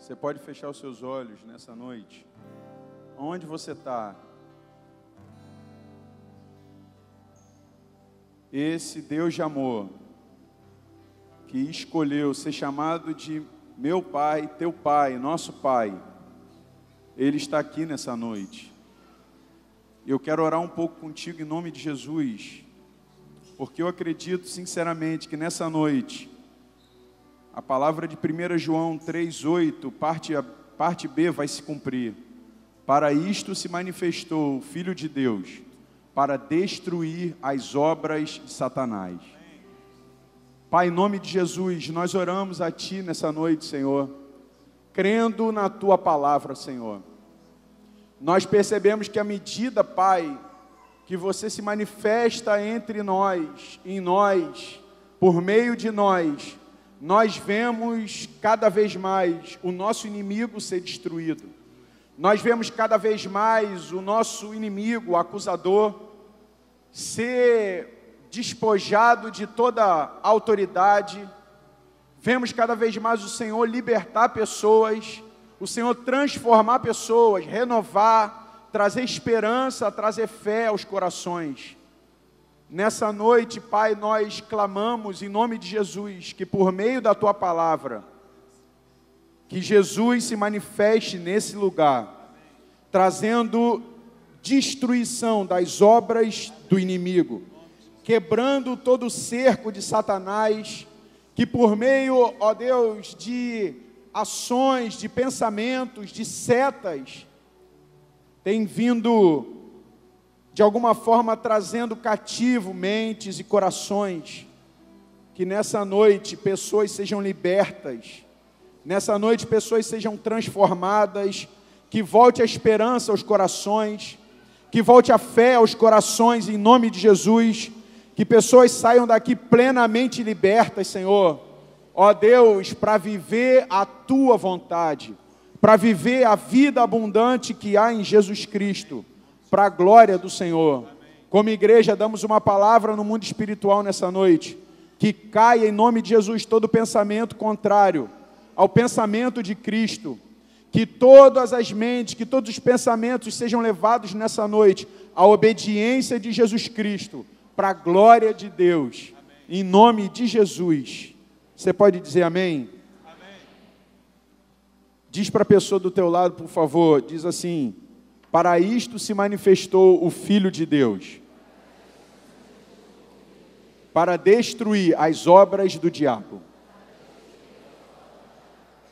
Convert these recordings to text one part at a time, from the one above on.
Você pode fechar os seus olhos nessa noite. Onde você está? Esse Deus de amor, que escolheu ser chamado de meu Pai, teu Pai, nosso Pai, Ele está aqui nessa noite. Eu quero orar um pouco contigo em nome de Jesus, porque eu acredito sinceramente que nessa noite, a palavra de 1 João 3,8, parte B vai se cumprir. Para isto se manifestou o Filho de Deus, para destruir as obras de Satanás. Pai, em nome de Jesus, nós oramos a Ti nessa noite, Senhor, crendo na Tua palavra, Senhor. Nós percebemos que à medida, Pai, que Você se manifesta entre nós, em nós, por meio de nós vemos cada vez mais o nosso inimigo ser destruído. Nós vemos cada vez mais o nosso inimigo, o acusador, ser despojado de toda autoridade. Vemos cada vez mais o Senhor libertar pessoas, o Senhor transformar pessoas, renovar, trazer esperança, trazer fé aos corações. Nessa noite, Pai, nós clamamos em nome de Jesus, que por meio da Tua palavra, que Jesus se manifeste nesse lugar, trazendo destruição das obras do inimigo, quebrando todo o cerco de Satanás, que por meio, ó Deus, de ações, de pensamentos, de setas, tem vindo de alguma forma trazendo cativo mentes e corações, que nessa noite pessoas sejam libertas, nessa noite pessoas sejam transformadas, que volte a esperança aos corações, que volte a fé aos corações em nome de Jesus, que pessoas saiam daqui plenamente libertas, Senhor, ó Deus, para viver a Tua vontade, para viver a vida abundante que há em Jesus Cristo, para a glória do Senhor. Como igreja, damos uma palavra no mundo espiritual nessa noite, que caia em nome de Jesus todo pensamento contrário ao pensamento de Cristo, que todas as mentes, que todos os pensamentos sejam levados nessa noite à obediência de Jesus Cristo, para a glória de Deus, em nome de Jesus. Você pode dizer amém? Amém. Diz para a pessoa do teu lado, por favor, diz assim: para isto se manifestou o Filho de Deus, para destruir as obras do diabo.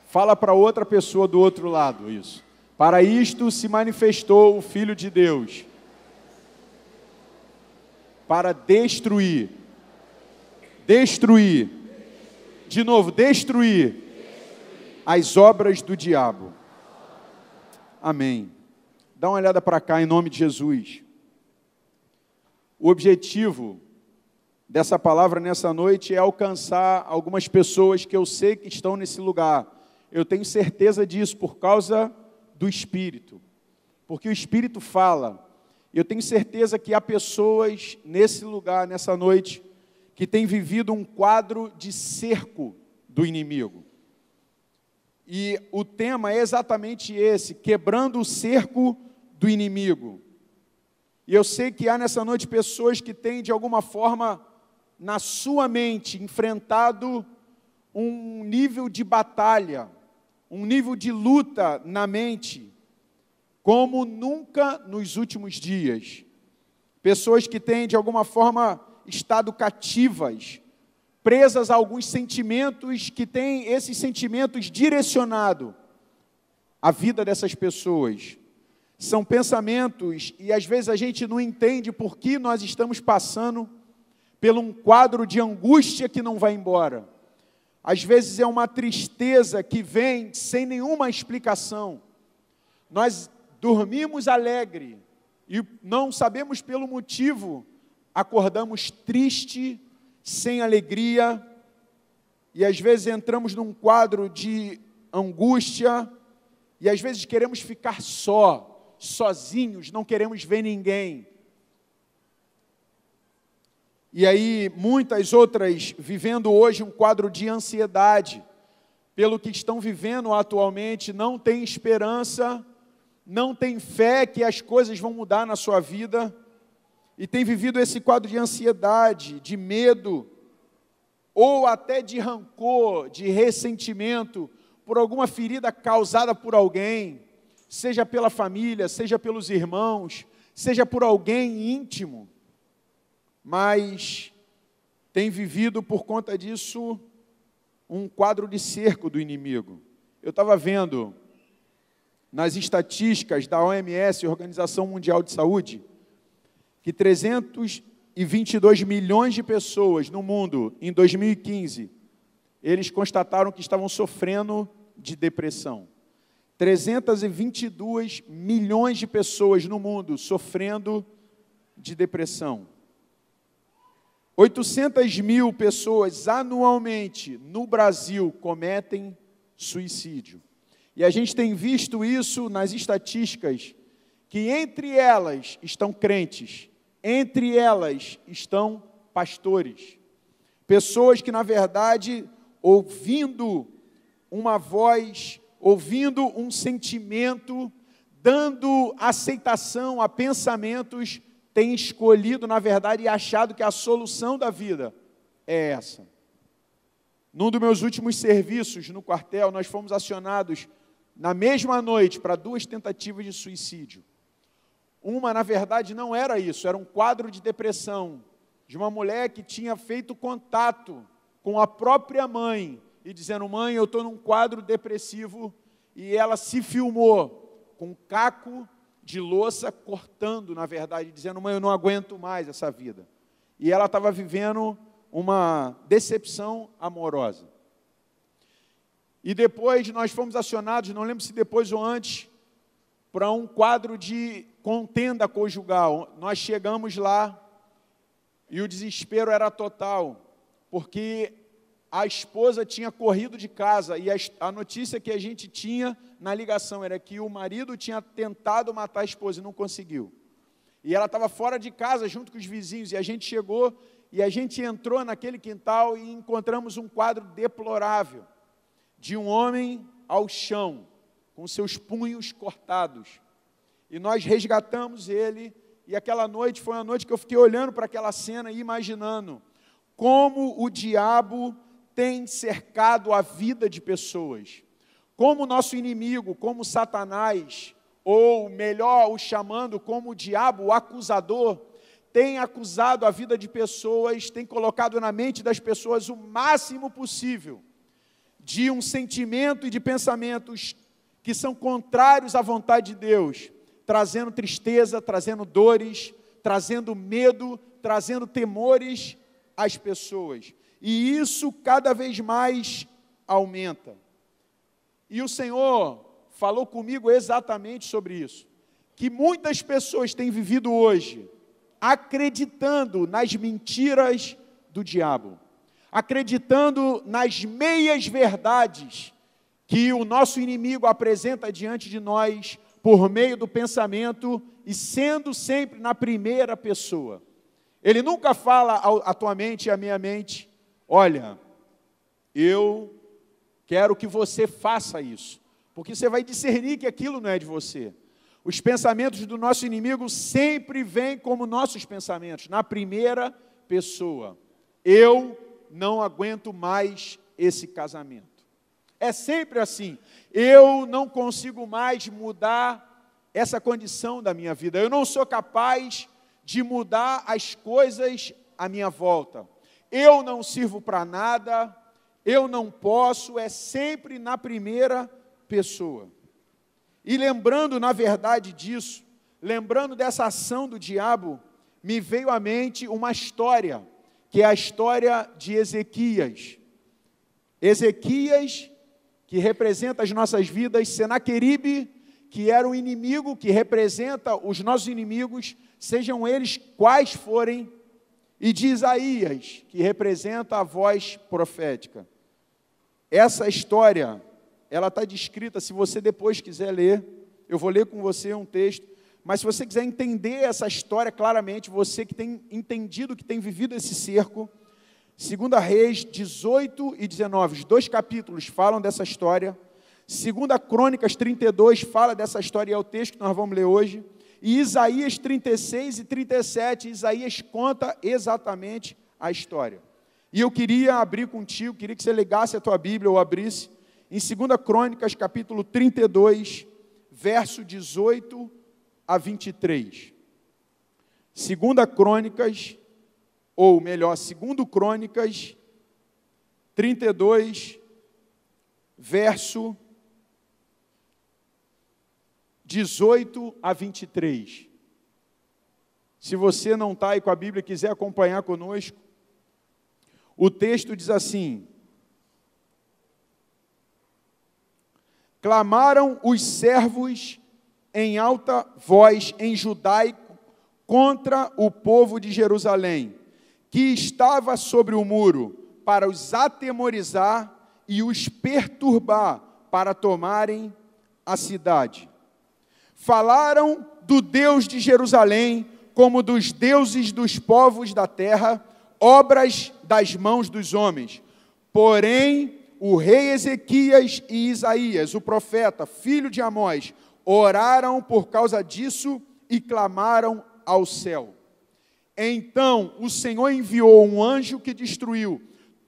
Fala para outra pessoa do outro lado isso. Para isto se manifestou o Filho de Deus, para destruir, de novo, destruir as obras do diabo. Amém. Dá uma olhada para cá em nome de Jesus. O objetivo dessa palavra nessa noite é alcançar algumas pessoas que eu sei que estão nesse lugar. Eu tenho certeza disso por causa do Espírito. Porque o Espírito fala. Eu tenho certeza que há pessoas nesse lugar, nessa noite, que têm vivido um quadro de cerco do inimigo. E o tema é exatamente esse, quebrando o cerco do inimigo. E eu sei que há nessa noite pessoas que têm, de alguma forma, na sua mente, enfrentado um nível de batalha, um nível de luta na mente, como nunca nos últimos dias. Pessoas que têm, de alguma forma, estado cativas, presas a alguns sentimentos, que têm esses sentimentos direcionados à vida dessas pessoas. São pensamentos, e às vezes a gente não entende por que nós estamos passando por um quadro de angústia que não vai embora. Às vezes é uma tristeza que vem sem nenhuma explicação. Nós dormimos alegre e não sabemos pelo motivo, acordamos triste, sem alegria, e às vezes entramos num quadro de angústia, e às vezes queremos ficar sozinhos, não queremos ver ninguém. E aí, muitas outras vivendo hoje um quadro de ansiedade, pelo que estão vivendo atualmente, não têm esperança, não têm fé que as coisas vão mudar na sua vida, e tem vivido esse quadro de ansiedade, de medo, ou até de rancor, de ressentimento, por alguma ferida causada por alguém, seja pela família, seja pelos irmãos, seja por alguém íntimo, mas tem vivido por conta disso um quadro de cerco do inimigo. Eu estava vendo nas estatísticas da OMS, Organização Mundial de Saúde, que 322 milhões de pessoas no mundo, em 2015, eles constataram que estavam sofrendo de depressão. 322 milhões de pessoas no mundo sofrendo de depressão. 800 mil pessoas anualmente no Brasil cometem suicídio. E a gente tem visto isso nas estatísticas, que entre elas estão crentes, entre elas estão pastores. Pessoas que, na verdade, ouvindo uma voz, ouvindo um sentimento, dando aceitação a pensamentos, têm escolhido, na verdade, e achado que a solução da vida é essa. Num dos meus últimos serviços no quartel, nós fomos acionados na mesma noite para 2 tentativas de suicídio. Uma, na verdade, não era isso, era um quadro de depressão de uma mulher que tinha feito contato com a própria mãe e dizendo: mãe, eu estou num quadro depressivo, e ela se filmou com um caco de louça cortando, na verdade, dizendo: mãe, eu não aguento mais essa vida. E ela estava vivendo uma decepção amorosa. E depois nós fomos acionados, não lembro se depois ou antes, para um quadro de contenda conjugal. Nós chegamos lá e o desespero era total, porque a esposa tinha corrido de casa e a notícia que a gente tinha na ligação era que o marido tinha tentado matar a esposa e não conseguiu. E ela estava fora de casa junto com os vizinhos, e a gente chegou e a gente entrou naquele quintal e encontramos um quadro deplorável de um homem ao chão, com seus punhos cortados. E nós resgatamos ele, e aquela noite foi uma noite que eu fiquei olhando para aquela cena e imaginando como o diabo tem cercado a vida de pessoas. Como o nosso inimigo, como Satanás, ou melhor, o chamando como o diabo, o acusador, tem acusado a vida de pessoas, tem colocado na mente das pessoas o máximo possível de um sentimento e de pensamentos que são contrários à vontade de Deus, trazendo tristeza, trazendo dores, trazendo medo, trazendo temores às pessoas. E isso cada vez mais aumenta. E o Senhor falou comigo exatamente sobre isso, que muitas pessoas têm vivido hoje acreditando nas mentiras do diabo, acreditando nas meias verdades que o nosso inimigo apresenta diante de nós por meio do pensamento e sendo sempre na primeira pessoa. Ele nunca fala à tua mente e à minha mente: olha, eu quero que você faça isso, porque você vai discernir que aquilo não é de você. Os pensamentos do nosso inimigo sempre vêm como nossos pensamentos, na primeira pessoa. Eu não aguento mais esse casamento. É sempre assim. Eu não consigo mais mudar essa condição da minha vida. Eu não sou capaz de mudar as coisas à minha volta. Eu não sirvo para nada, eu não posso, é sempre na primeira pessoa. E lembrando, na verdade, disso, lembrando dessa ação do diabo, me veio à mente uma história, que é a história de Ezequias. Ezequias, que representa as nossas vidas, Senaqueribe, que era um inimigo, que representa os nossos inimigos, sejam eles quais forem, e de Isaías, que representa a voz profética. Essa história, ela está descrita, se você depois quiser ler, eu vou ler com você um texto, mas se você quiser entender essa história claramente, você que tem entendido, que tem vivido esse cerco, 2 Reis 18 e 19, os 2 capítulos falam dessa história. 2 Crônicas 32 fala dessa história, e é o texto que nós vamos ler hoje. E Isaías 36 e 37, Isaías conta exatamente a história. E eu queria abrir contigo, queria que você ligasse a tua Bíblia ou abrisse, em 2 Crônicas capítulo 32, verso 18 a 23. 2 Crônicas, ou melhor, 2 Crônicas 32, verso 18 a 23. Se você não está aí com a Bíblia e quiser acompanhar conosco, o texto diz assim: clamaram os servos em alta voz em judaico contra o povo de Jerusalém, que estava sobre o muro, para os atemorizar e os perturbar, para tomarem a cidade. Falaram do Deus de Jerusalém, como dos deuses dos povos da terra, obras das mãos dos homens. Porém, o rei Ezequias e Isaías, o profeta, filho de Amós, oraram por causa disso e clamaram ao céu. Então o Senhor enviou um anjo que destruiu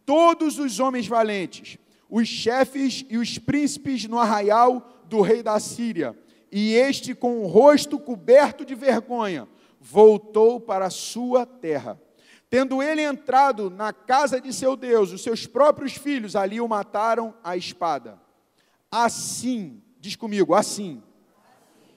todos os homens valentes, os chefes e os príncipes no arraial do rei da Síria, e este, com o rosto coberto de vergonha, voltou para a sua terra. Tendo ele entrado na casa de seu Deus, os seus próprios filhos ali o mataram à espada. Assim, diz comigo, assim,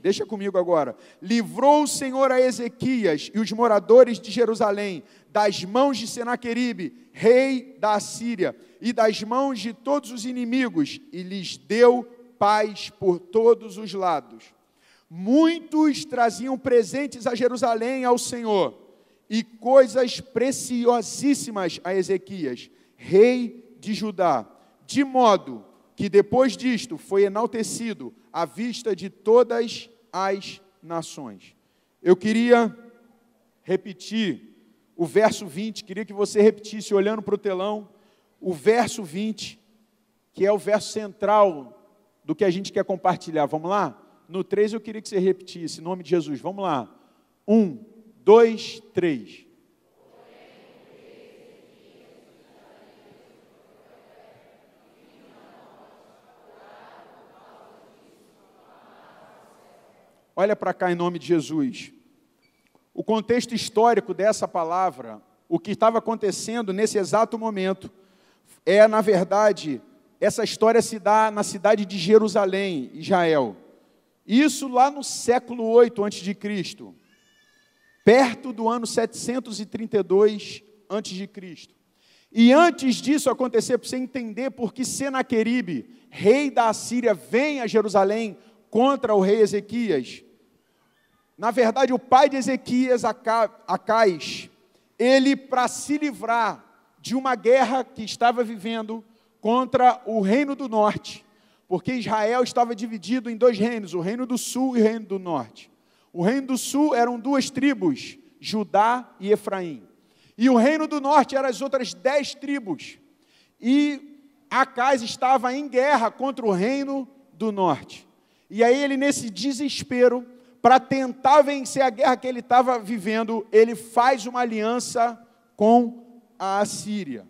deixa comigo agora, livrou o Senhor a Ezequias e os moradores de Jerusalém das mãos de Senaqueribe, rei da Assíria, e das mãos de todos os inimigos, e lhes deu paz por todos os lados. Muitos traziam presentes a Jerusalém ao Senhor, e coisas preciosíssimas a Ezequias, rei de Judá, de modo que depois disto foi enaltecido à vista de todas as nações. Eu queria repetir o verso 20, queria que você repetisse, olhando para o telão, o verso 20, que é o verso central do que a gente quer compartilhar. Vamos lá? No 3 eu queria que você repetisse, em nome de Jesus. Vamos lá. 1, 2, 3. Olha para cá em nome de Jesus. O contexto histórico dessa palavra, o que estava acontecendo nesse exato momento, é, na verdade, essa história se dá na cidade de Jerusalém, Israel. Isso lá no século 8 a.C., perto do ano 732 a.C. E antes disso acontecer, para você entender por que Senaqueribe, rei da Assíria, vem a Jerusalém contra o rei Ezequias. Na verdade, o pai de Ezequias, Acais, ele, para se livrar de uma guerra que estava vivendo contra o reino do norte, porque Israel estava dividido em 2 reinos, o reino do sul e o reino do norte. O reino do sul eram 2 tribos, Judá e Efraim. E o reino do norte eram as outras 10 tribos. E Acais estava em guerra contra o reino do norte. E aí ele, nesse desespero, para tentar vencer a guerra que ele estava vivendo, ele faz uma aliança com a Assíria.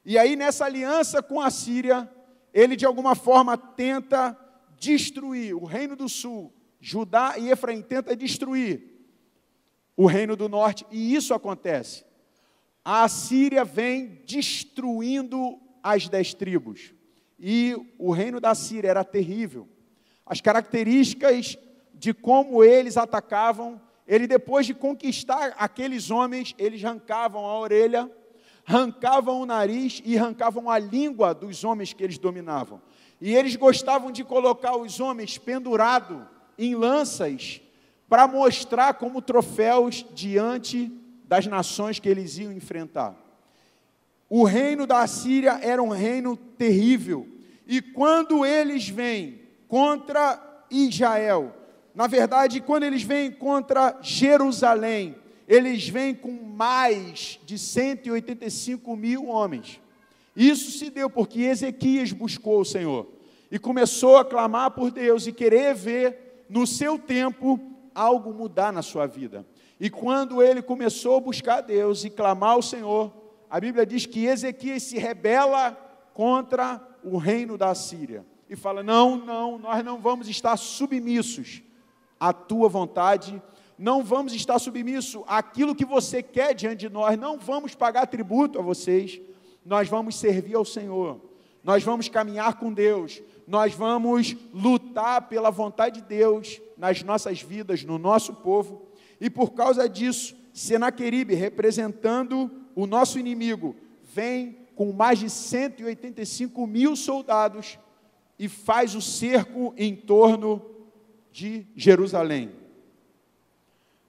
E aí, nessa aliança com a Assíria, ele de alguma forma tenta destruir o reino do sul, Judá e Efraim, tenta destruir o reino do norte, e isso acontece. A Assíria vem destruindo as 10 tribos, e o reino da Assíria era terrível. As características de como eles atacavam, ele, depois de conquistar aqueles homens, eles arrancavam a orelha, arrancavam o nariz e arrancavam a língua dos homens que eles dominavam. E eles gostavam de colocar os homens pendurados em lanças para mostrar como troféus diante das nações que eles iam enfrentar. O reino da Assíria era um reino terrível. E quando eles vêm contra Israel, na verdade, quando eles vêm contra Jerusalém, eles vêm com mais de 185 mil homens. Isso se deu porque Ezequias buscou o Senhor e começou a clamar por Deus e querer ver no seu tempo algo mudar na sua vida. E quando ele começou a buscar Deus e clamar ao Senhor, a Bíblia diz que Ezequias se rebela contra o reino da Assíria e fala: não, nós não vamos estar submissos à tua vontade, não vamos estar submissos àquilo que você quer diante de nós, não vamos pagar tributo a vocês, nós vamos servir ao Senhor, nós vamos caminhar com Deus, nós vamos lutar pela vontade de Deus nas nossas vidas, no nosso povo. E por causa disso, Senaqueribe, representando o nosso inimigo, vem com mais de 185 mil soldados e faz o cerco em torno de Jerusalém.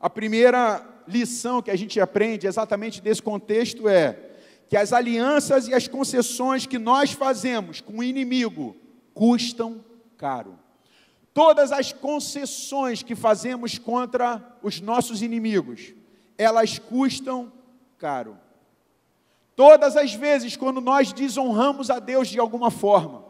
A primeira lição que a gente aprende exatamente desse contexto é que as alianças e as concessões que nós fazemos com o inimigo custam caro. Todas as concessões que fazemos contra os nossos inimigos, elas custam caro. Todas as vezes quando nós desonramos a Deus de alguma forma,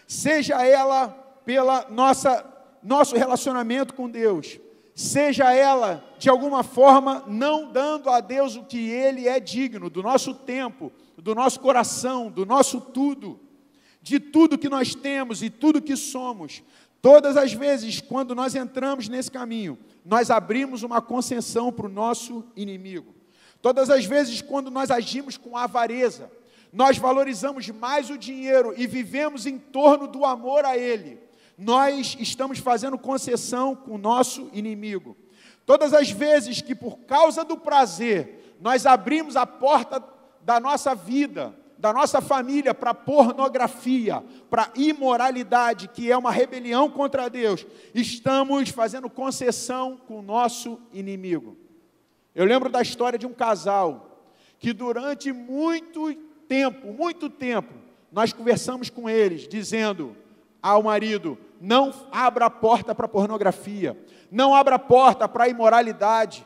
seja ela pela nosso relacionamento com Deus, seja ela de alguma forma não dando a Deus o que Ele é digno, do nosso tempo, do nosso coração, do nosso tudo, de tudo que nós temos e tudo que somos. Todas as vezes, quando nós entramos nesse caminho, nós abrimos uma concessão para o nosso inimigo. Todas as vezes, quando nós agimos com avareza, nós valorizamos mais o dinheiro e vivemos em torno do amor a ele, nós estamos fazendo concessão com o nosso inimigo. Todas as vezes que, por causa do prazer, nós abrimos a porta da nossa vida, da nossa família para pornografia, para imoralidade, que é uma rebelião contra Deus, estamos fazendo concessão com o nosso inimigo. Eu lembro da história de um casal, que durante muito tempo, nós conversamos com eles, dizendo ao marido: não abra a porta para pornografia, não abra a porta para imoralidade.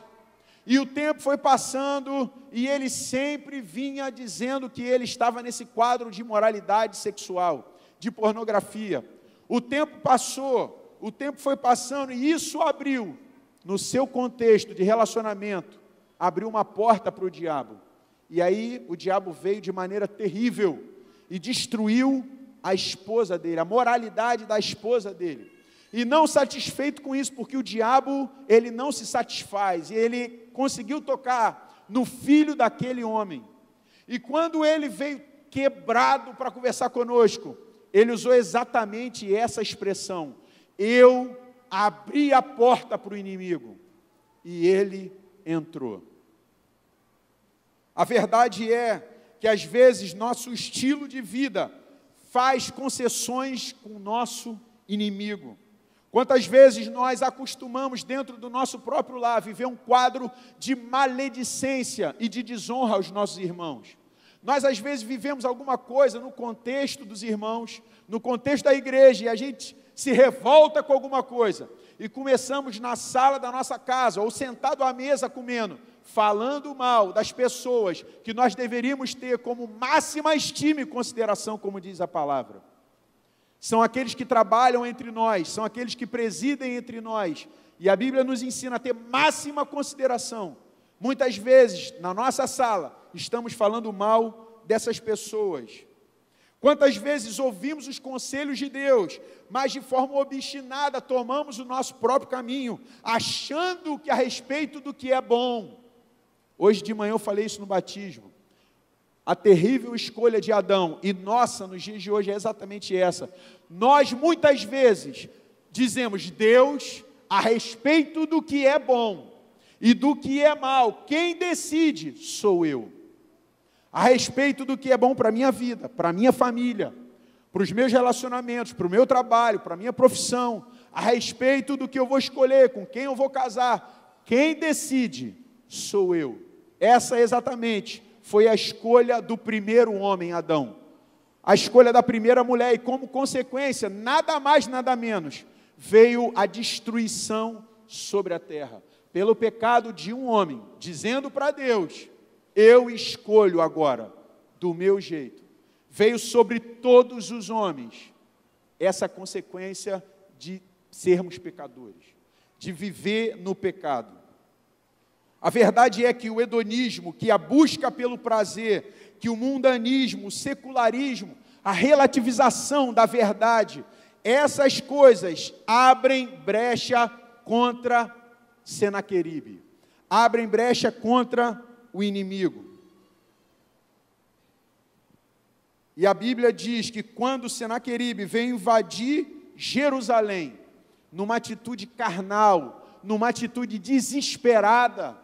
E o tempo foi passando e ele sempre vinha dizendo que ele estava nesse quadro de imoralidade sexual, de pornografia. O tempo passou, o tempo foi passando e isso abriu, no seu contexto de relacionamento, abriu uma porta para o diabo. E aí o diabo veio de maneira terrível e destruiu a esposa dele, a moralidade da esposa dele. E não satisfeito com isso, porque o diabo, ele não se satisfaz, e ele conseguiu tocar no filho daquele homem. E quando ele veio quebrado para conversar conosco, ele usou exatamente essa expressão: eu abri a porta para o inimigo, e ele entrou. A verdade é que às vezes nosso estilo de vida faz concessões com o nosso inimigo. Quantas vezes nós acostumamos dentro do nosso próprio lar viver um quadro de maledicência e de desonra aos nossos irmãos. Nós às vezes vivemos alguma coisa no contexto dos irmãos, no contexto da igreja, e a gente se revolta com alguma coisa, e começamos na sala da nossa casa, ou sentado à mesa comendo, falando mal das pessoas que nós deveríamos ter como máxima estima e consideração, como diz a palavra. São aqueles que trabalham entre nós, são aqueles que presidem entre nós, e a Bíblia nos ensina a ter máxima consideração. Muitas vezes, na nossa sala, estamos falando mal dessas pessoas. Quantas vezes ouvimos os conselhos de Deus, mas de forma obstinada tomamos o nosso próprio caminho, achando que a respeito do que é bom. Hoje de manhã eu falei isso no batismo. A terrível escolha de Adão, e nossa, nos dias de hoje é exatamente essa. Nós muitas vezes dizemos: Deus, a respeito do que é bom e do que é mal, quem decide sou eu. A respeito do que é bom para a minha vida, para a minha família, para os meus relacionamentos, para o meu trabalho, para a minha profissão, a respeito do que eu vou escolher, com quem eu vou casar, quem decide sou eu. Essa exatamente foi a escolha do primeiro homem, Adão. A escolha da primeira mulher, e como consequência, nada mais, nada menos, veio a destruição sobre a terra. pelo pecado de um homem, dizendo para Deus: eu escolho agora do meu jeito, veio sobre todos os homens essa consequência de sermos pecadores, de viver no pecado. A verdade é que o hedonismo, que a busca pelo prazer, que o mundanismo, o secularismo, a relativização da verdade, essas coisas abrem brecha contra Senaqueribe, abrem brecha contra o inimigo. E a Bíblia diz que quando Senaqueribe veio invadir Jerusalém, numa atitude carnal, numa atitude desesperada,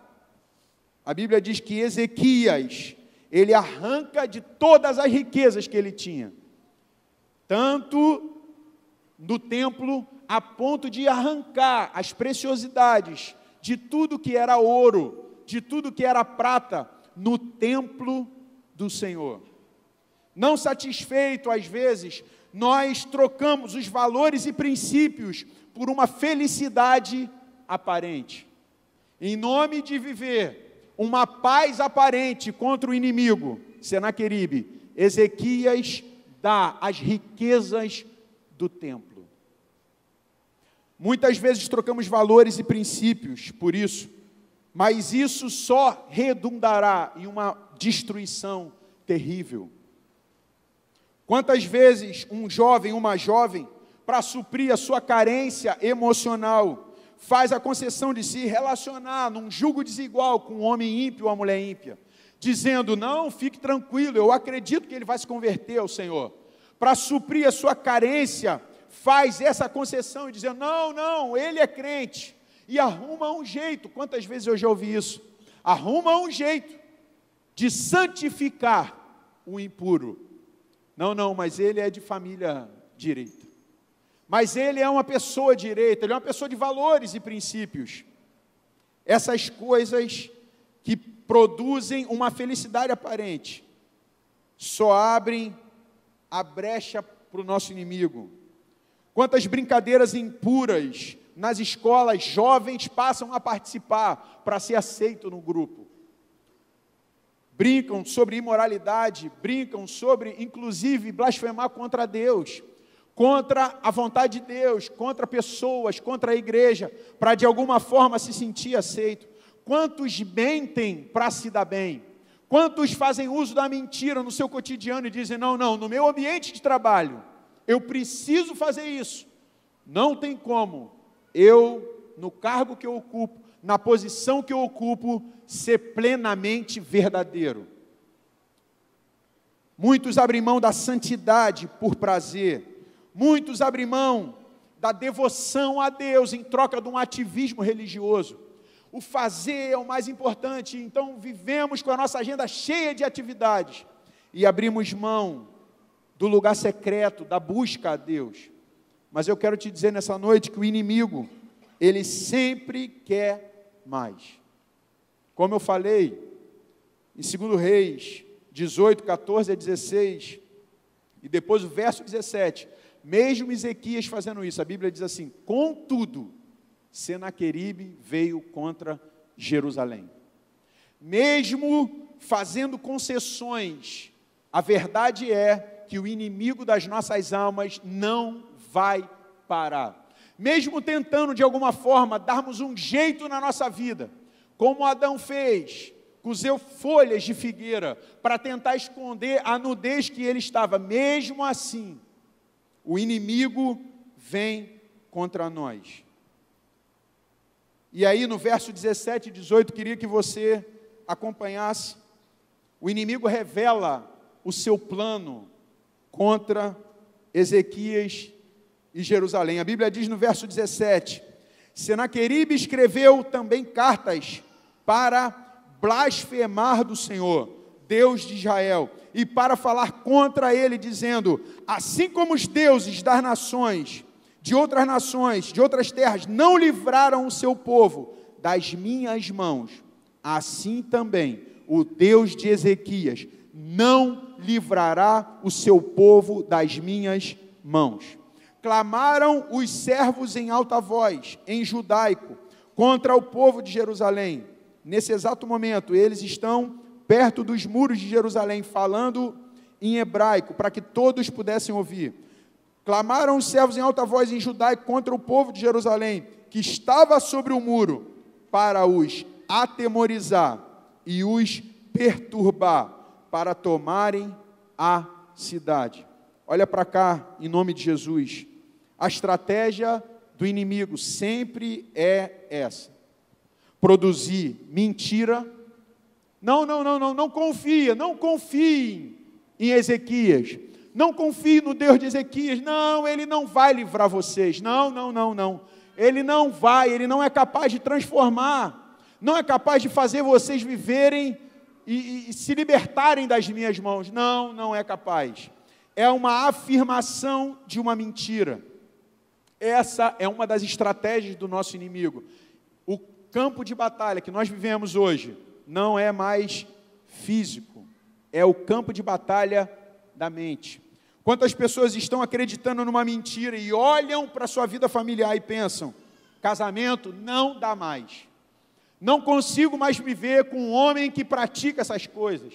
a Bíblia diz que Ezequias, ele arranca de todas as riquezas que ele tinha, tanto no templo, a ponto de arrancar as preciosidades de tudo que era ouro, de tudo que era prata, no templo do Senhor. Não satisfeito, às vezes, nós trocamos os valores e princípios por uma felicidade aparente. Em nome de viver uma paz aparente contra o inimigo, Senaqueribe, Ezequias dá as riquezas do templo. Muitas vezes trocamos valores e princípios por isso, mas isso só redundará em uma destruição terrível. Quantas vezes um jovem, uma jovem, para suprir a sua carência emocional, faz a concessão de se relacionar num julgo desigual com um homem ímpio ou uma mulher ímpia, dizendo: não, fique tranquilo, eu acredito que ele vai se converter ao Senhor. Para suprir a sua carência, faz essa concessão e dizendo: não, ele é crente, e arruma um jeito. Quantas vezes eu já ouvi isso? Arruma um jeito de santificar o impuro. Não, mas ele é de família direita. Mas ele é uma pessoa direita, ele é uma pessoa de valores e princípios. Essas coisas que produzem uma felicidade aparente, só abrem a brecha para o nosso inimigo. Quantas brincadeiras impuras nas escolas jovens passam a participar para ser aceito no grupo. Brincam sobre imoralidade, brincam sobre, inclusive, blasfemar contra Deus, contra a vontade de Deus, contra pessoas, contra a igreja, para de alguma forma se sentir aceito. Quantos mentem para se dar bem? Quantos fazem uso da mentira no seu cotidiano e dizem: não, no meu ambiente de trabalho, eu preciso fazer isso. Não tem como eu, no cargo que eu ocupo, na posição que eu ocupo, ser plenamente verdadeiro. Muitos abrem mão da santidade por prazer. Muitos abrem mão da devoção a Deus em troca de um ativismo religioso. O fazer é o mais importante, então vivemos com a nossa agenda cheia de atividades e abrimos mão do lugar secreto, da busca a Deus. Mas eu quero te dizer nessa noite que o inimigo, ele sempre quer mais. Como eu falei, em 2 Reis 18, 14 a 16, e depois o verso 17, mesmo Ezequias fazendo isso, a Bíblia diz assim: contudo, Senaqueribe veio contra Jerusalém. Mesmo fazendo concessões, a verdade é que o inimigo das nossas almas não vai parar. Mesmo tentando de alguma forma darmos um jeito na nossa vida, como Adão fez, cozeu folhas de figueira para tentar esconder a nudez que ele estava, mesmo assim, o inimigo vem contra nós. E aí no verso 17 e 18, queria que você acompanhasse, o inimigo revela o seu plano contra Ezequias e Jerusalém. A Bíblia diz no verso 17, Senaqueribe escreveu também cartas para blasfemar do Senhor, Deus de Israel, e para falar contra ele, dizendo: assim como os deuses das nações, de outras terras, não livraram o seu povo das minhas mãos, assim também o Deus de Ezequias não livrará o seu povo das minhas mãos. Clamaram os servos em alta voz, em judaico, contra o povo de Jerusalém. Nesse exato momento, eles estão perto dos muros de Jerusalém, falando em hebraico, para que todos pudessem ouvir. Clamaram os servos em alta voz em judaico contra o povo de Jerusalém, que estava sobre o muro, para os atemorizar e os perturbar, para tomarem a cidade. Olha para cá, em nome de Jesus. A estratégia do inimigo sempre é essa: produzir mentira. Não confiem em Ezequias. Não confie no Deus de Ezequias. Não, ele não vai livrar vocês. Não. Ele não vai, ele não é capaz de transformar. Não é capaz de fazer vocês viverem e se libertarem das minhas mãos. Não é capaz. É uma afirmação de uma mentira. Essa é uma das estratégias do nosso inimigo. O campo de batalha que nós vivemos hoje não é mais físico, é o campo de batalha da mente. Quantas pessoas estão acreditando numa mentira e olham para a sua vida familiar e pensam: casamento não dá mais. Não consigo mais viver com um homem que pratica essas coisas.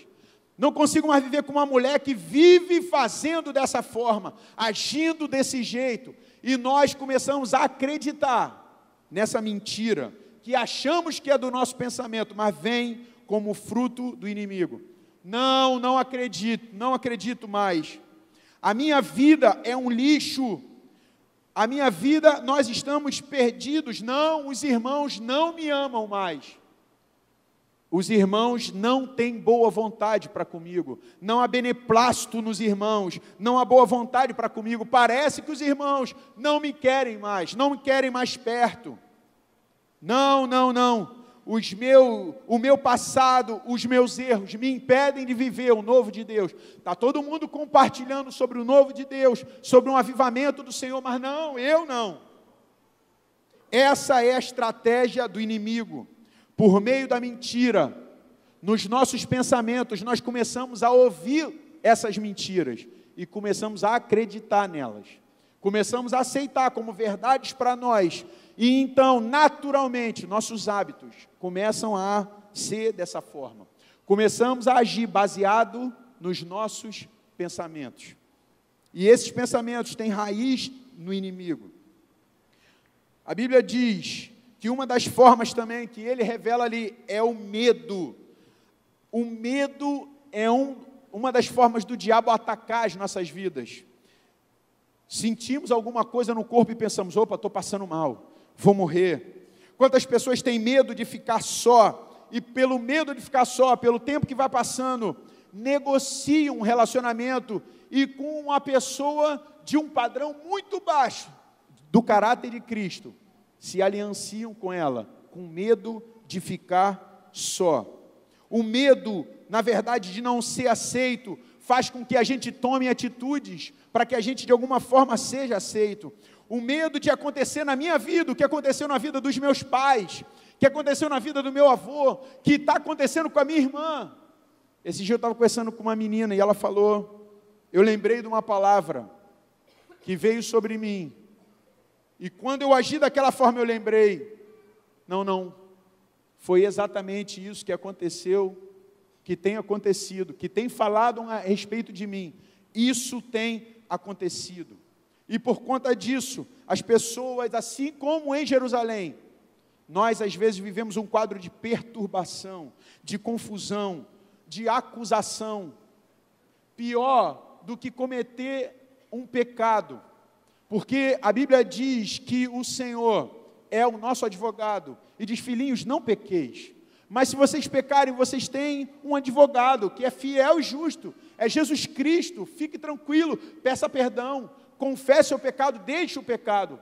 Não consigo mais viver com uma mulher que vive fazendo dessa forma, agindo desse jeito. E nós começamos a acreditar nessa mentira, que achamos que é do nosso pensamento, mas vem como fruto do inimigo. Não acredito mais. A minha vida é um lixo. A minha vida, nós estamos perdidos. Não, os irmãos não me amam mais. Os irmãos não têm boa vontade para comigo. Não há beneplácito nos irmãos. Não há boa vontade para comigo. Parece que os irmãos não me querem mais. Não me querem mais perto. Não. O meu passado, os meus erros me impedem de viver o novo de Deus. Está todo mundo compartilhando sobre o novo de Deus, sobre um avivamento do Senhor, mas não, eu não. Essa é a estratégia do inimigo. Por meio da mentira, nos nossos pensamentos, nós começamos a ouvir essas mentiras e começamos a acreditar nelas. Começamos a aceitar como verdades para nós. E então, naturalmente, nossos hábitos começam a ser dessa forma. Começamos a agir baseado nos nossos pensamentos. E esses pensamentos têm raiz no inimigo. A Bíblia diz que uma das formas também que ele revela ali é o medo. O medo é uma das formas do diabo atacar as nossas vidas. Sentimos alguma coisa no corpo e pensamos: opa, estou passando mal, vou morrer. Quantas pessoas têm medo de ficar só, e pelo medo de ficar só, pelo tempo que vai passando, negociam um relacionamento e com uma pessoa de um padrão muito baixo do caráter de Cristo, se alianciam com ela, com medo de ficar só. O medo, na verdade, de não ser aceito, faz com que a gente tome atitudes para que a gente de alguma forma seja aceito. O medo de acontecer na minha vida, o que aconteceu na vida dos meus pais, que aconteceu na vida do meu avô, que está acontecendo com a minha irmã. Esse dia eu estava conversando com uma menina e ela falou, eu lembrei de uma palavra que veio sobre mim. E quando eu agi daquela forma eu lembrei, não, foi exatamente isso que aconteceu, que tem acontecido, que tem falado a respeito de mim. Isso tem acontecido. E por conta disso, as pessoas, assim como em Jerusalém, nós às vezes vivemos um quadro de perturbação, de confusão, de acusação. Pior do que cometer um pecado. Porque a Bíblia diz que o Senhor é o nosso advogado. E diz: filhinhos, não pequeis. Mas se vocês pecarem, vocês têm um advogado que é fiel e justo. É Jesus Cristo. Fique tranquilo, peça perdão, confesse o pecado, deixe o pecado.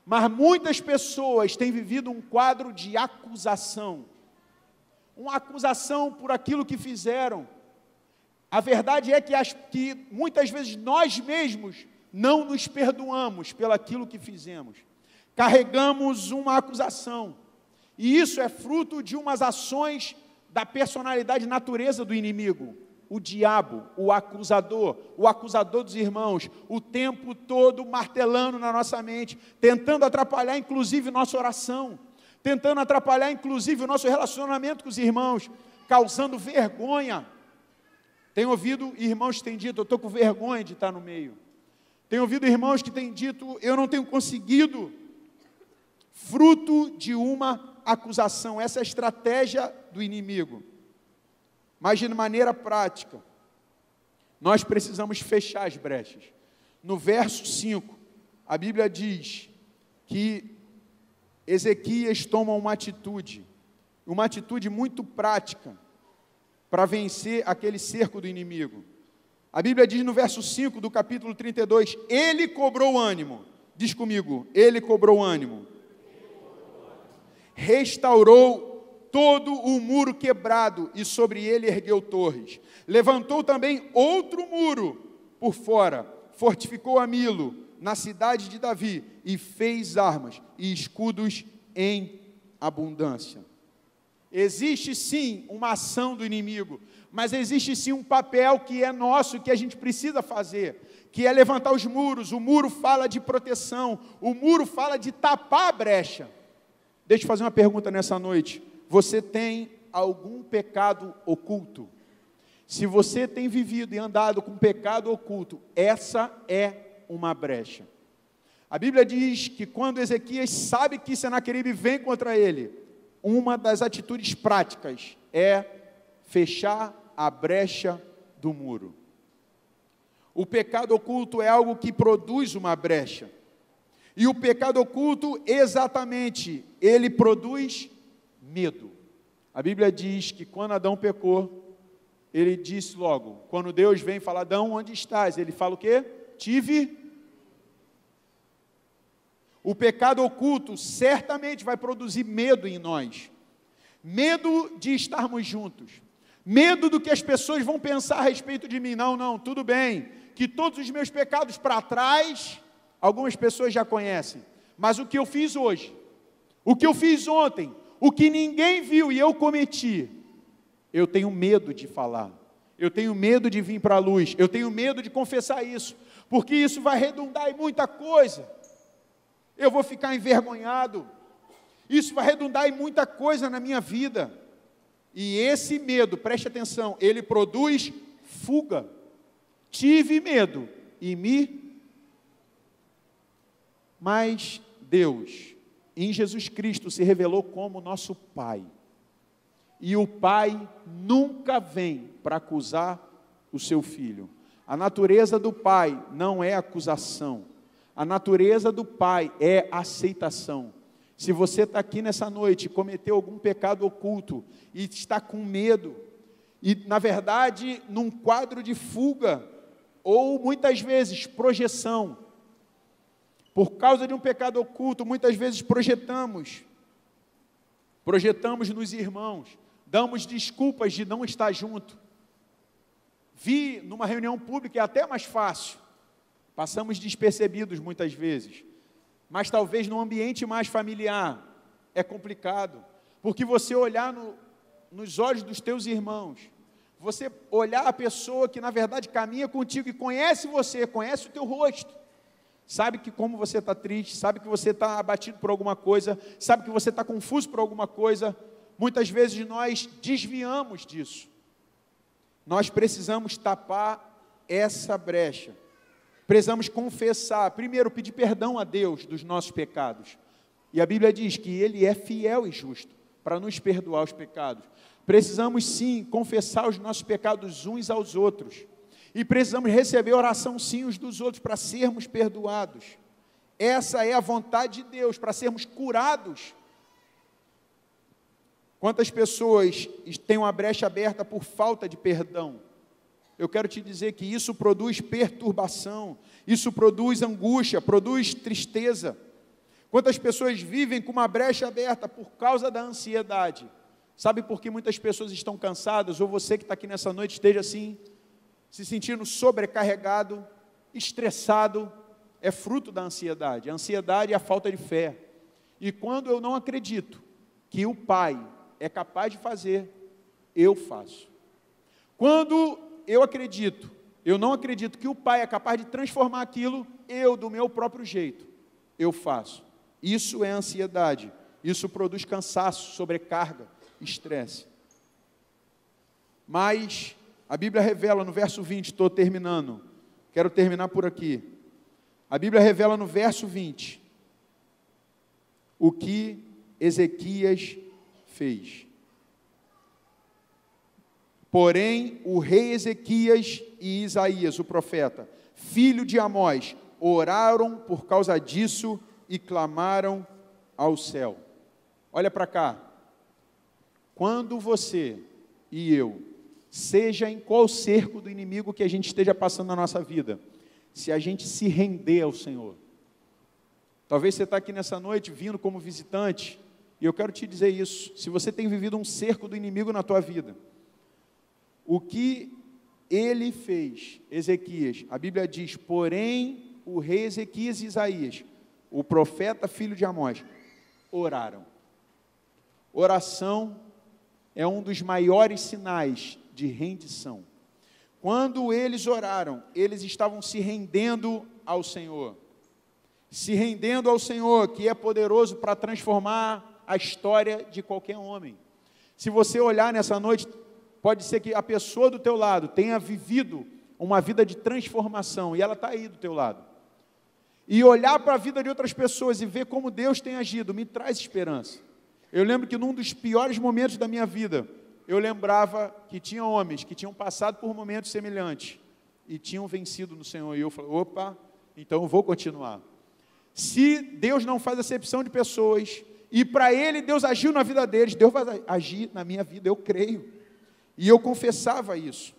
Mas muitas pessoas têm vivido um quadro de acusação. Uma acusação por aquilo que fizeram. A verdade é que muitas vezes nós mesmos não nos perdoamos pelaquilo que fizemos. Carregamos uma acusação. E isso é fruto de umas ações da personalidade, natureza do inimigo. O diabo, o acusador dos irmãos, o tempo todo martelando na nossa mente, tentando atrapalhar inclusive nossa oração, tentando atrapalhar inclusive o nosso relacionamento com os irmãos, causando vergonha. Tenho ouvido irmãos que têm dito, eu estou com vergonha de estar no meio. Tenho ouvido irmãos que têm dito, eu não tenho conseguido, fruto de uma acusação. Essa é a estratégia do inimigo. Mas de maneira prática, nós precisamos fechar as brechas. No verso 5, a Bíblia diz que Ezequias toma uma atitude muito prática, para vencer aquele cerco do inimigo. A Bíblia diz no verso 5 do capítulo 32, ele cobrou ânimo. Diz comigo, ele cobrou ânimo. Restaurou todo o muro quebrado e sobre ele ergueu torres. Levantou também outro muro por fora, fortificou a Milo, na cidade de Davi, e fez armas e escudos em abundância. Existe sim uma ação do inimigo, mas existe sim um papel que é nosso, que a gente precisa fazer, que é levantar os muros. O muro fala de proteção, o muro fala de tapar a brecha. Deixa eu fazer uma pergunta nessa noite. Você tem algum pecado oculto? Se você tem vivido e andado com pecado oculto, essa é uma brecha. A Bíblia diz que quando Ezequias sabe que Senaqueribe vem contra ele, uma das atitudes práticas é fechar a brecha do muro. O pecado oculto é algo que produz uma brecha. E o pecado oculto, exatamente, ele produz medo. A Bíblia diz que quando Adão pecou, ele disse logo, quando Deus vem falar, Adão, onde estás? Ele fala o quê? Tive. O pecado oculto certamente vai produzir medo em nós. Medo de estarmos juntos. Medo do que as pessoas vão pensar a respeito de mim. Não, tudo bem. Que todos os meus pecados para trás, algumas pessoas já conhecem. Mas o que eu fiz hoje, o que eu fiz ontem, o que ninguém viu e eu cometi, eu tenho medo de falar. Eu tenho medo de vir para a luz. Eu tenho medo de confessar isso. Porque isso vai redundar em muita coisa. Eu vou ficar envergonhado, isso vai redundar em muita coisa na minha vida, e esse medo, preste atenção, ele produz fuga. Tive medo, mas Deus, em Jesus Cristo, se revelou como nosso Pai, e o Pai nunca vem para acusar o seu filho. A natureza do Pai não é acusação. A natureza do Pai é aceitação. Se você está aqui nessa noite e cometeu algum pecado oculto e está com medo, e na verdade num quadro de fuga, ou muitas vezes projeção, por causa de um pecado oculto, muitas vezes projetamos nos irmãos, damos desculpas de não estar junto. Vi numa reunião pública, é até mais fácil. Passamos despercebidos muitas vezes, mas talvez no ambiente mais familiar é complicado, porque você olhar nos olhos dos teus irmãos, você olhar a pessoa que na verdade caminha contigo e conhece você, conhece o teu rosto, sabe que como você está triste, sabe que você está abatido por alguma coisa, sabe que você está confuso por alguma coisa, muitas vezes nós desviamos disso. Nós precisamos tapar essa brecha. Precisamos confessar, primeiro pedir perdão a Deus dos nossos pecados. E a Bíblia diz que Ele é fiel e justo para nos perdoar os pecados. Precisamos sim confessar os nossos pecados uns aos outros. E precisamos receber oração sim uns dos outros para sermos perdoados. Essa é a vontade de Deus, para sermos curados. Quantas pessoas têm uma brecha aberta por falta de perdão? Eu quero te dizer que isso produz perturbação, isso produz angústia, produz tristeza. Quantas pessoas vivem com uma brecha aberta por causa da ansiedade? Sabe por que muitas pessoas estão cansadas? Ou você que está aqui nessa noite esteja assim, se sentindo sobrecarregado, estressado, é fruto da ansiedade. A ansiedade é a falta de fé. E quando eu não acredito que o Pai é capaz de fazer, eu faço. Quando eu não acredito que o Pai é capaz de transformar aquilo, eu, do meu próprio jeito, eu faço. Isso é ansiedade. Isso produz cansaço, sobrecarga, estresse. Mas a Bíblia revela no verso 20, estou terminando, quero terminar por aqui. A Bíblia revela no verso 20 o que Ezequias fez. Porém, o rei Ezequias e Isaías, o profeta, filho de Amós, oraram por causa disso e clamaram ao céu. Olha para cá. Quando você e eu, seja em qual cerco do inimigo que a gente esteja passando na nossa vida, se a gente se render ao Senhor. Talvez você está aqui nessa noite vindo como visitante, e eu quero te dizer isso, se você tem vivido um cerco do inimigo na tua vida, o que ele fez, Ezequias, a Bíblia diz, porém o rei Ezequias e Isaías, o profeta filho de Amós, oraram. Oração é um dos maiores sinais de rendição. Quando eles oraram, eles estavam se rendendo ao Senhor. Se rendendo ao Senhor, que é poderoso para transformar a história de qualquer homem. Se você olhar nessa noite, pode ser que a pessoa do teu lado tenha vivido uma vida de transformação, e ela está aí do teu lado. E olhar para a vida de outras pessoas e ver como Deus tem agido, me traz esperança. Eu lembro que num dos piores momentos da minha vida, eu lembrava que tinha homens que tinham passado por momentos semelhantes e tinham vencido no Senhor. E eu falei, opa, então eu vou continuar. Se Deus não faz acepção de pessoas, e para Ele Deus agiu na vida deles, Deus vai agir na minha vida, eu creio. E eu confessava isso.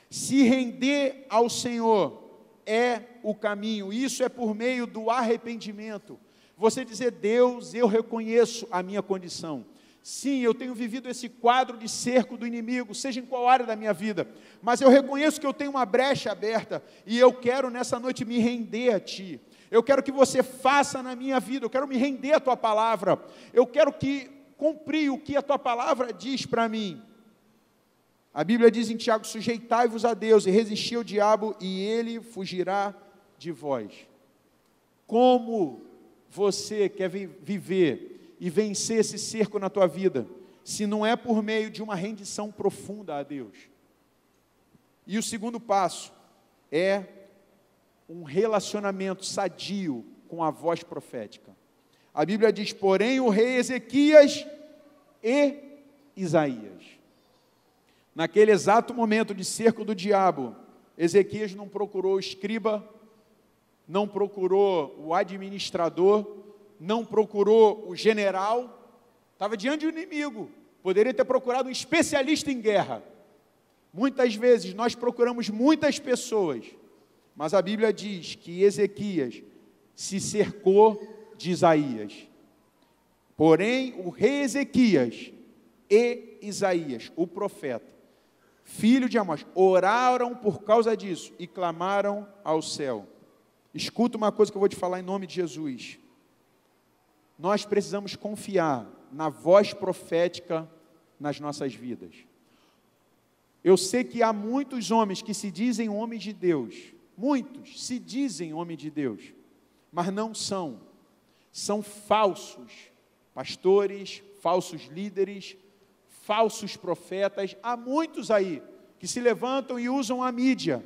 Se render ao Senhor é o caminho, isso é por meio do arrependimento. Você dizer, Deus, eu reconheço a minha condição. Sim, eu tenho vivido esse quadro de cerco do inimigo, seja em qual área da minha vida, mas eu reconheço que eu tenho uma brecha aberta, e eu quero nessa noite me render a Ti. Eu quero que você faça na minha vida, eu quero me render à Tua palavra, eu quero cumprir o que a Tua palavra diz para mim. A Bíblia diz em Tiago, sujeitai-vos a Deus e resisti ao diabo, e ele fugirá de vós. Como você quer viver e vencer esse cerco na tua vida, se não é por meio de uma rendição profunda a Deus? E o segundo passo é um relacionamento sadio com a voz profética. A Bíblia diz, porém, o rei Ezequias e Isaías. Naquele exato momento de cerco do diabo, Ezequias não procurou o escriba, não procurou o administrador, não procurou o general, estava diante de um inimigo, poderia ter procurado um especialista em guerra. Muitas vezes nós procuramos muitas pessoas, mas a Bíblia diz que Ezequias se cercou de Isaías. Porém, o rei Ezequias e Isaías, o profeta, filho de Amós, oraram por causa disso e clamaram ao céu. Escuta uma coisa que eu vou te falar em nome de Jesus. Nós precisamos confiar na voz profética nas nossas vidas. Eu sei que há muitos homens que se dizem homens de Deus, muitos se dizem homens de Deus, mas não são. São falsos pastores, falsos líderes, falsos profetas. Há muitos aí que se levantam e usam a mídia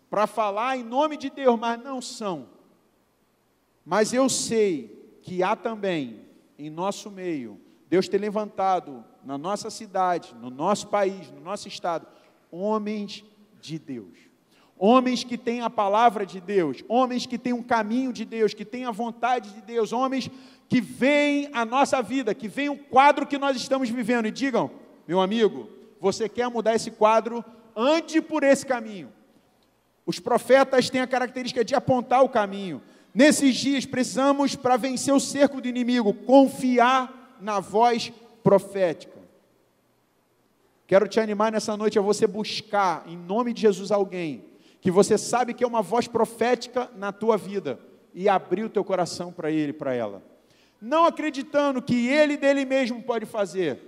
para falar em nome de Deus, mas não são. Mas eu sei que há também em nosso meio, Deus tem levantado na nossa cidade, no nosso país, no nosso estado, homens de Deus. Homens que têm a palavra de Deus, homens que têm um caminho de Deus, que têm a vontade de Deus, homens que veem a nossa vida, que veem o quadro que nós estamos vivendo e digam, meu amigo, você quer mudar esse quadro, ande por esse caminho. Os profetas têm a característica de apontar o caminho. Nesses dias precisamos, para vencer o cerco do inimigo, confiar na voz profética. Quero te animar nessa noite a você buscar, em nome de Jesus, alguém que você sabe que é uma voz profética na tua vida e abrir o teu coração para ele, para ela. Não acreditando que ele dele mesmo pode fazer,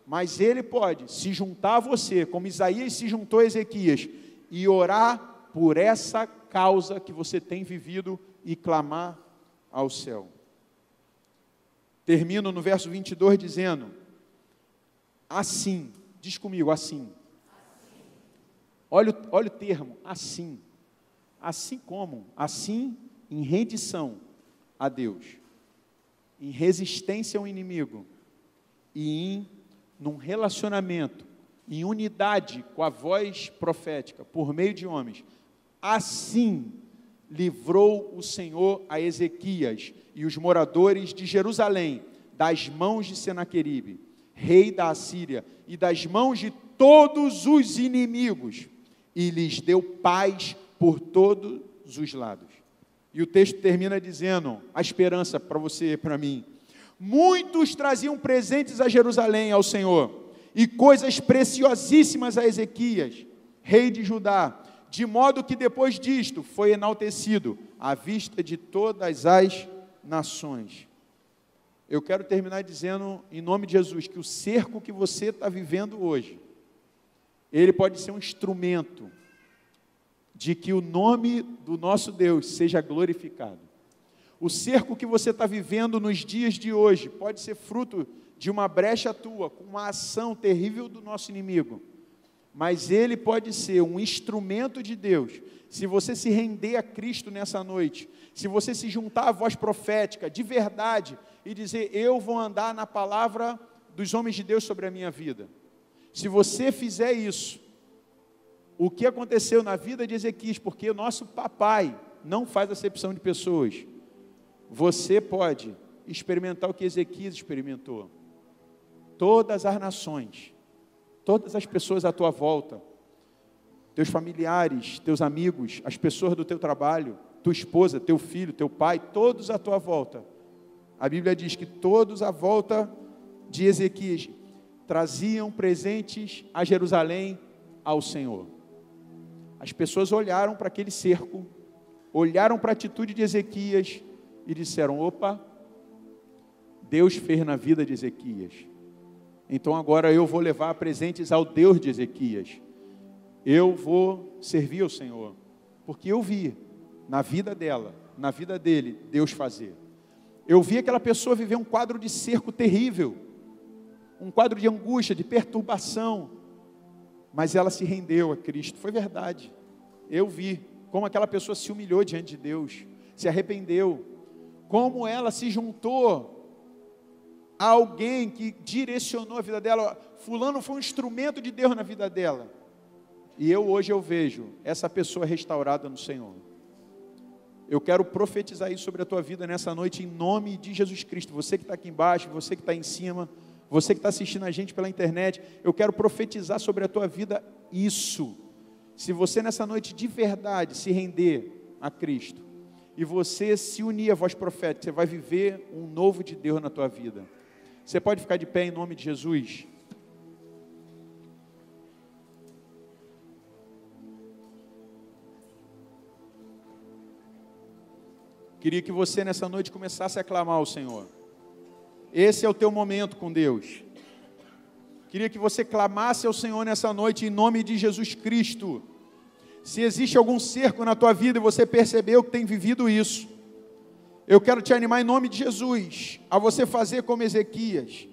mas ele pode se juntar a você, como Isaías se juntou a Ezequias, e orar por essa causa que você tem vivido e clamar ao céu. Termino no verso 22 dizendo, assim, diz comigo, assim. Olha o termo, assim. Assim como? Assim em rendição a Deus, em resistência ao inimigo e num relacionamento, em unidade com a voz profética, por meio de homens. Assim livrou o Senhor a Ezequias e os moradores de Jerusalém das mãos de Senaqueribe, rei da Assíria, e das mãos de todos os inimigos, e lhes deu paz por todos os lados. E o texto termina dizendo, a esperança para você e para mim, muitos traziam presentes a Jerusalém ao Senhor, e coisas preciosíssimas a Ezequias, rei de Judá, de modo que depois disto foi enaltecido à vista de todas as nações. Eu quero terminar dizendo, em nome de Jesus, que o cerco que você está vivendo hoje, ele pode ser um instrumento de que o nome do nosso Deus seja glorificado. O cerco que você está vivendo nos dias de hoje pode ser fruto de uma brecha tua, com uma ação terrível do nosso inimigo, mas ele pode ser um instrumento de Deus, se você se render a Cristo nessa noite, se você se juntar à voz profética, de verdade, e dizer, eu vou andar na palavra dos homens de Deus sobre a minha vida. Se você fizer isso, o que aconteceu na vida de Ezequias, porque o nosso papai não faz acepção de pessoas, você pode experimentar o que Ezequias experimentou. Todas as nações, todas as pessoas à tua volta, teus familiares, teus amigos, as pessoas do teu trabalho, tua esposa, teu filho, teu pai, todos à tua volta. A Bíblia diz que todos à volta de Ezequias traziam presentes a Jerusalém ao Senhor. As pessoas olharam para aquele cerco, olharam para a atitude de Ezequias e disseram, opa, Deus fez na vida de Ezequias. Então agora eu vou levar presentes ao Deus de Ezequias. Eu vou servir ao Senhor, porque eu vi na vida dela, na vida dele, Deus fazer. Eu vi aquela pessoa viver um quadro de cerco terrível, um quadro de angústia, de perturbação, mas ela se rendeu a Cristo. Foi verdade. Eu vi como aquela pessoa se humilhou diante de Deus, se arrependeu, como ela se juntou a alguém que direcionou a vida dela. Fulano foi um instrumento de Deus na vida dela. E hoje eu vejo essa pessoa restaurada no Senhor. Eu quero profetizar isso sobre a tua vida nessa noite, em nome de Jesus Cristo. Você que está aqui embaixo, você que está em cima, você que está assistindo a gente pela internet, eu quero profetizar sobre a tua vida isso. Se você nessa noite de verdade se render a Cristo, e você se unir à voz profética, você vai viver um novo de Deus na tua vida. Você pode ficar de pé em nome de Jesus? Queria que você nessa noite começasse a clamar ao Senhor. Esse é o teu momento com Deus. Queria que você clamasse ao Senhor nessa noite em nome de Jesus Cristo. Se existe algum cerco na tua vida e você percebeu que tem vivido isso, eu quero te animar em nome de Jesus a você fazer como Ezequias.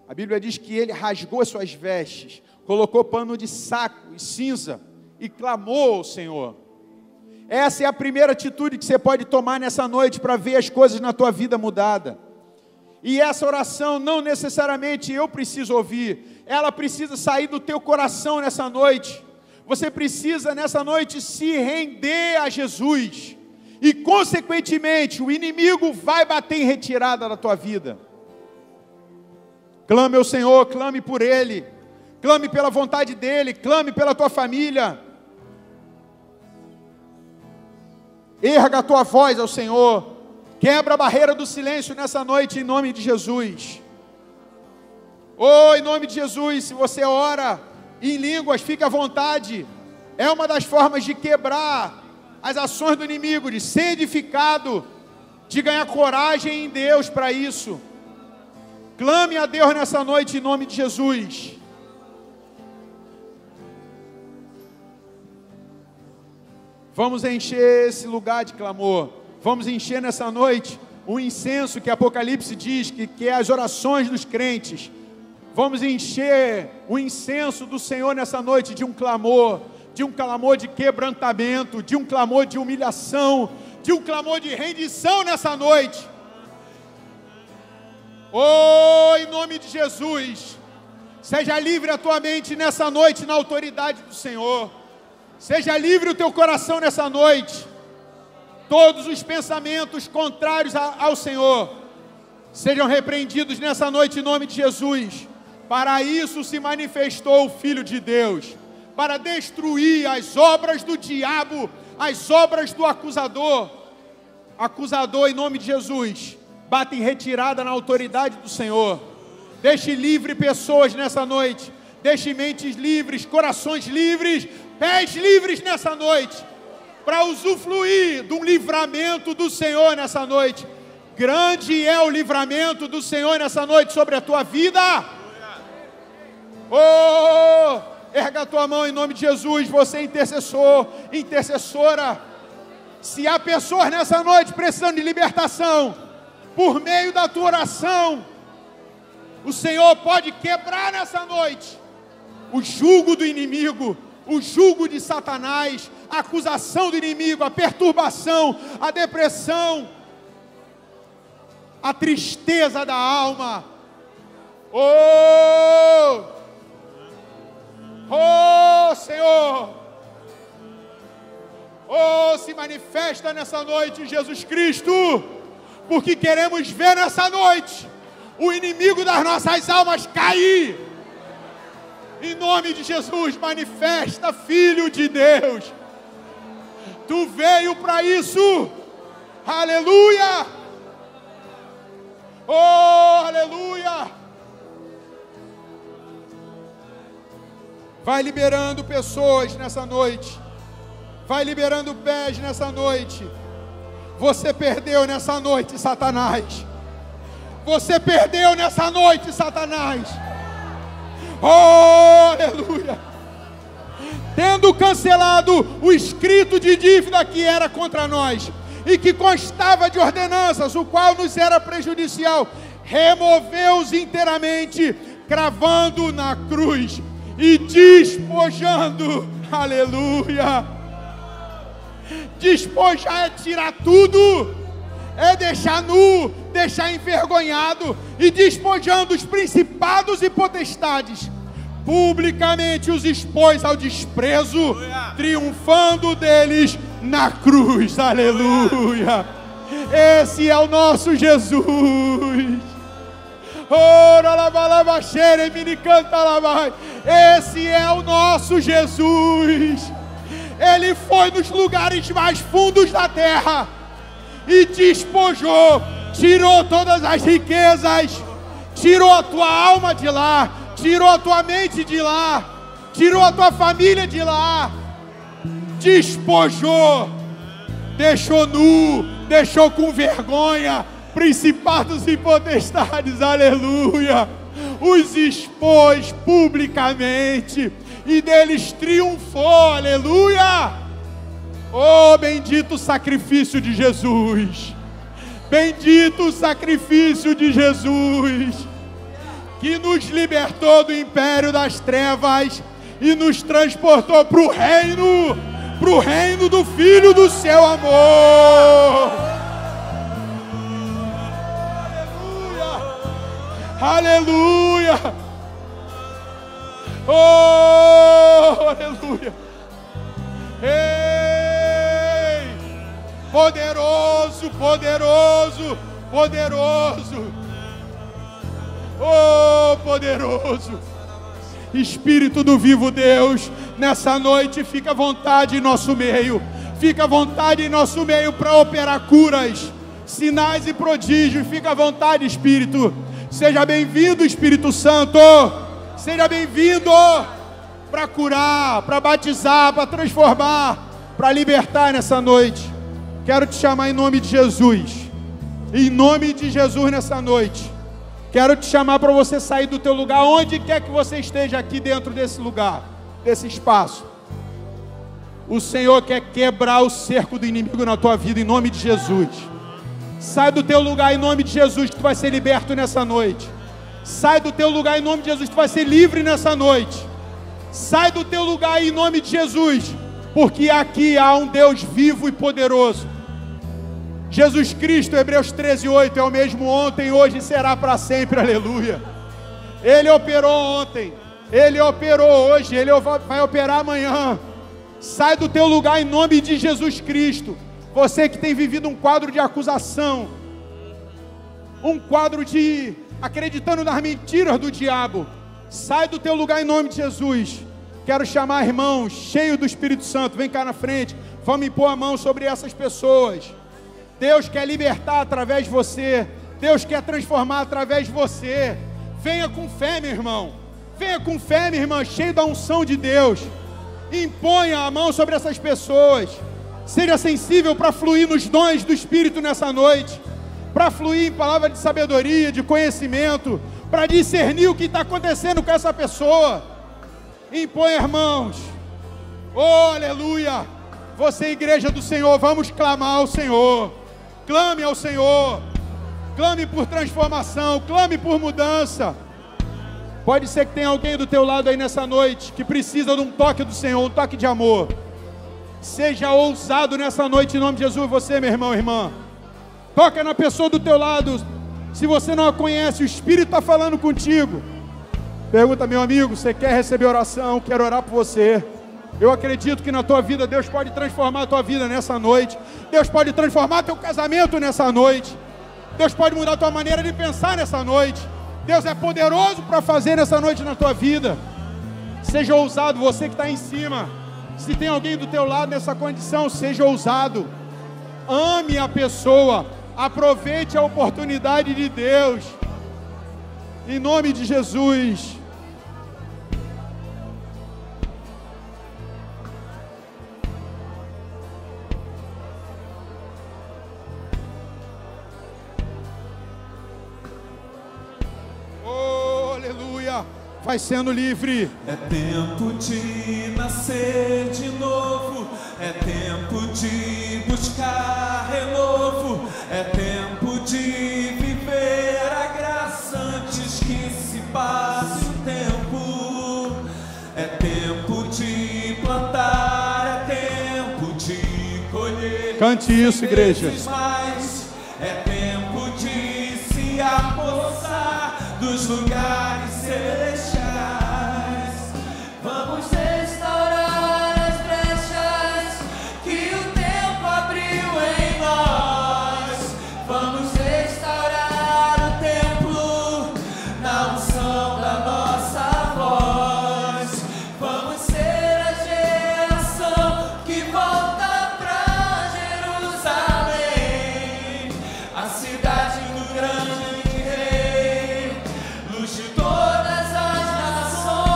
A Bíblia diz que ele rasgou as suas vestes, colocou pano de saco e cinza e clamou ao Senhor. Essa é a primeira atitude que você pode tomar nessa noite para ver as coisas na tua vida mudada. E essa oração não necessariamente eu preciso ouvir, ela precisa sair do teu coração nessa noite. Você precisa nessa noite se render a Jesus. E consequentemente o inimigo vai bater em retirada da tua vida. Clame ao Senhor, clame por Ele, clame pela vontade dEle, clame pela tua família. Erga a tua voz ao Senhor, quebra a barreira do silêncio nessa noite em nome de Jesus. Em nome de Jesus, se você ora em línguas, fique à vontade, é uma das formas de quebrar as ações do inimigo, de ser edificado, de ganhar coragem em Deus para isso. Clame a Deus nessa noite em nome de Jesus. Vamos encher esse lugar de clamor. Vamos encher nessa noite o incenso que Apocalipse diz que é as orações dos crentes. Vamos encher o incenso do Senhor nessa noite de um clamor de quebrantamento, de um clamor de humilhação, de um clamor de rendição nessa noite. Oh, em nome de Jesus, seja livre a tua mente nessa noite na autoridade do Senhor. Seja livre o teu coração nessa noite. Todos os pensamentos contrários ao Senhor sejam repreendidos nessa noite em nome de Jesus. Para isso se manifestou o Filho de Deus, para destruir as obras do diabo, as obras do acusador. Acusador, em nome de Jesus, bata em retirada na autoridade do Senhor. Deixe livre pessoas nessa noite. Deixe mentes livres, corações livres, pés livres nessa noite, para usufruir do livramento do Senhor nessa noite. Grande é o livramento do Senhor nessa noite sobre a tua vida. Oh, erga a tua mão em nome de Jesus, você intercessor, intercessora. Se há pessoas nessa noite precisando de libertação, por meio da tua oração, o Senhor pode quebrar nessa noite o jugo do inimigo, o jugo de Satanás, a acusação do inimigo, a perturbação, a depressão, a tristeza da alma. Oh Senhor, oh, se manifesta nessa noite Jesus Cristo, porque queremos ver nessa noite o inimigo das nossas almas cair. Em nome de Jesus, manifesta, Filho de Deus. Tu veio para isso. Aleluia. Oh, aleluia. Vai liberando pessoas nessa noite. Vai liberando pés nessa noite. Você perdeu nessa noite, Satanás. Você perdeu nessa noite, Satanás. Oh, aleluia. Tendo cancelado o escrito de dívida que era contra nós e que constava de ordenanças, o qual nos era prejudicial, removeu-os inteiramente, cravando na cruz e despojando. Aleluia. Despojar é tirar tudo, é deixar nu, deixar envergonhado, e despojando os principados e potestades, publicamente os expôs ao desprezo, triunfando deles na cruz. Aleluia. Esse é o nosso Jesus. Esse é o nosso Jesus. Ele foi nos lugares mais fundos da terra e despojou, tirou todas as riquezas, tirou a tua alma de lá, tirou a tua mente de lá, tirou a tua família de lá, despojou, deixou nu, deixou com vergonha principados e potestades. Aleluia. Os expôs publicamente e deles triunfou. Aleluia. Oh, bendito o sacrifício de Jesus. Bendito o sacrifício de Jesus, que nos libertou do império das trevas e nos transportou para o reino do Filho do seu amor. Aleluia. Aleluia. Oh, aleluia. Ei, poderoso, poderoso, poderoso. Oh, poderoso. Espírito do vivo Deus, nessa noite fica à vontade em nosso meio. Fica à vontade em nosso meio para operar curas, sinais e prodígios. Fica à vontade, Espírito. Seja bem-vindo, Espírito Santo. Seja bem-vindo para curar, para batizar, para transformar, para libertar nessa noite. Quero te chamar em nome de Jesus. Em nome de Jesus nessa noite. Quero te chamar para você sair do teu lugar, onde quer que você esteja aqui dentro desse lugar, desse espaço. O Senhor quer quebrar o cerco do inimigo na tua vida, em nome de Jesus. Sai do teu lugar em nome de Jesus, que tu vai ser liberto nessa noite. Sai do teu lugar em nome de Jesus, tu vai ser livre nessa noite. Sai do teu lugar em nome de Jesus, porque aqui há um Deus vivo e poderoso. Jesus Cristo, Hebreus 13:8, é o mesmo ontem, hoje e será para sempre, aleluia. Ele operou ontem, Ele operou hoje, Ele vai operar amanhã. Sai do teu lugar em nome de Jesus Cristo. Você que tem vivido um quadro de acusação, um quadro de acreditando nas mentiras do diabo, sai do teu lugar em nome de Jesus. Quero chamar irmãos cheios do Espírito Santo, vem cá na frente, vamos impor a mão sobre essas pessoas. Deus quer libertar através de você, Deus quer transformar através de você. Venha com fé, meu irmão, venha com fé, minha irmã, cheio da unção de Deus. Imponha a mão sobre essas pessoas. Seja sensível para fluir nos dons do Espírito nessa noite, para fluir em palavra de sabedoria, de conhecimento, para discernir o que está acontecendo com essa pessoa. Imponha, irmãos. Oh, aleluia. Você, igreja do Senhor, vamos clamar ao Senhor. Clame ao Senhor. Clame por transformação, clame por mudança. Pode ser que tenha alguém do teu lado aí nessa noite que precisa de um toque do Senhor, um toque de amor. Seja ousado nessa noite em nome de Jesus, você, meu irmão, irmã. Toca na pessoa do teu lado. Se você não a conhece, o Espírito está falando contigo. Pergunta, meu amigo, você quer receber oração? Quero orar por você. Eu acredito que na tua vida Deus pode transformar a tua vida nessa noite. Deus pode transformar teu casamento nessa noite. Deus pode mudar a tua maneira de pensar nessa noite. Deus é poderoso para fazer nessa noite na tua vida. Seja ousado, você que está em cima. Se tem alguém do teu lado nessa condição, seja ousado. Ame a pessoa. Aproveite a oportunidade de Deus. Em nome de Jesus. Oh, aleluia. Vai sendo livre. É tempo de nascer de novo. É tempo de buscar renovo. É tempo de viver a graça antes que se passe o tempo. É tempo de plantar. É tempo de colher. Cante isso, igreja. Mais. É tempo de se apossar dos lugares celestiais. Vamos restaurar as brechas que o tempo abriu em nós. Vamos restaurar o templo na unção da nossa voz. Vamos ser a geração que volta pra Jerusalém, a cidade do grande rei, luz de todas as nações.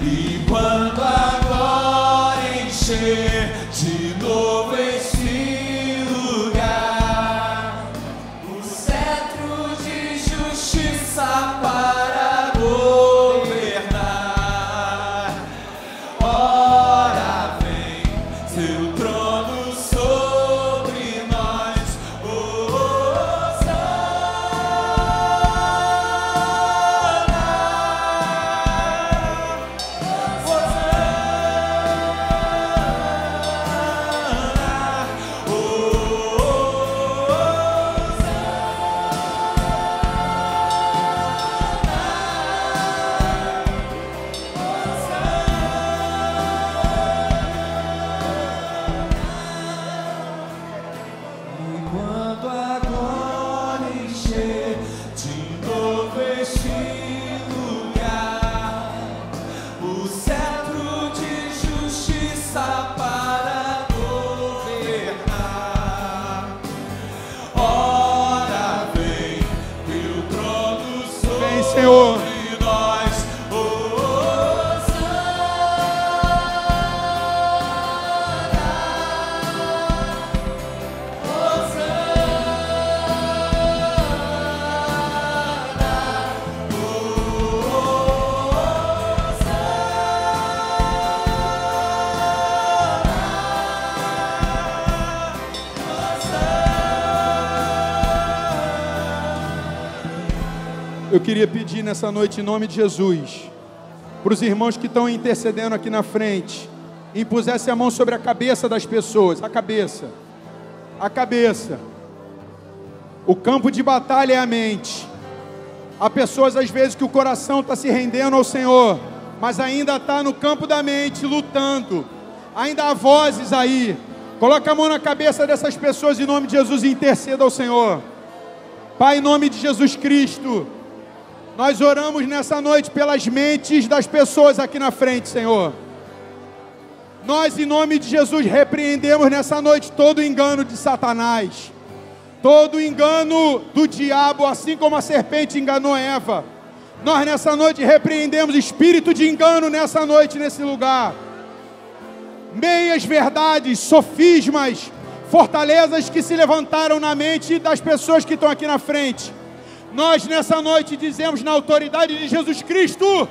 E quando agora encher de novo esse lugar, O cetro de justiça para governar, ora vem seu trono sobre nós. Eu queria pedir nessa noite, em nome de Jesus, para os irmãos que estão intercedendo aqui na frente, impusesse a mão sobre a cabeça das pessoas, a cabeça. O campo de batalha é a mente. Há pessoas às vezes que o coração está se rendendo ao Senhor, mas ainda está no campo da mente, lutando. Ainda há vozes aí. Coloca a mão na cabeça dessas pessoas em nome de Jesus e interceda ao Senhor. Pai, em nome de Jesus Cristo, nós oramos nessa noite pelas mentes das pessoas aqui na frente, Senhor. Nós, em nome de Jesus, repreendemos nessa noite todo o engano de Satanás, todo o engano do diabo, assim como a serpente enganou Eva. Nós nessa noite repreendemos espírito de engano nessa noite, nesse lugar. Meias verdades, sofismas, fortalezas que se levantaram na mente das pessoas que estão aqui na frente. Nós nessa noite dizemos na autoridade de Jesus Cristo,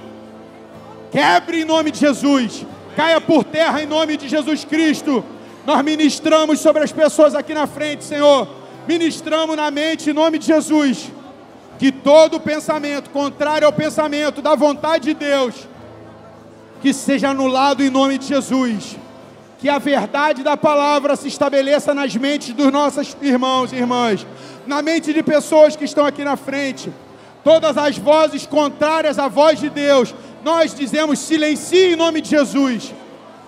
quebre em nome de Jesus, caia por terra em nome de Jesus Cristo. Nós ministramos sobre as pessoas aqui na frente, Senhor. Ministramos na mente em nome de Jesus. Que todo pensamento contrário ao pensamento da vontade de Deus, que seja anulado em nome de Jesus. Que a verdade da palavra se estabeleça nas mentes dos nossos irmãos e irmãs. Na mente de pessoas que estão aqui na frente. Todas as vozes contrárias à voz de Deus, nós dizemos silencie em nome de Jesus.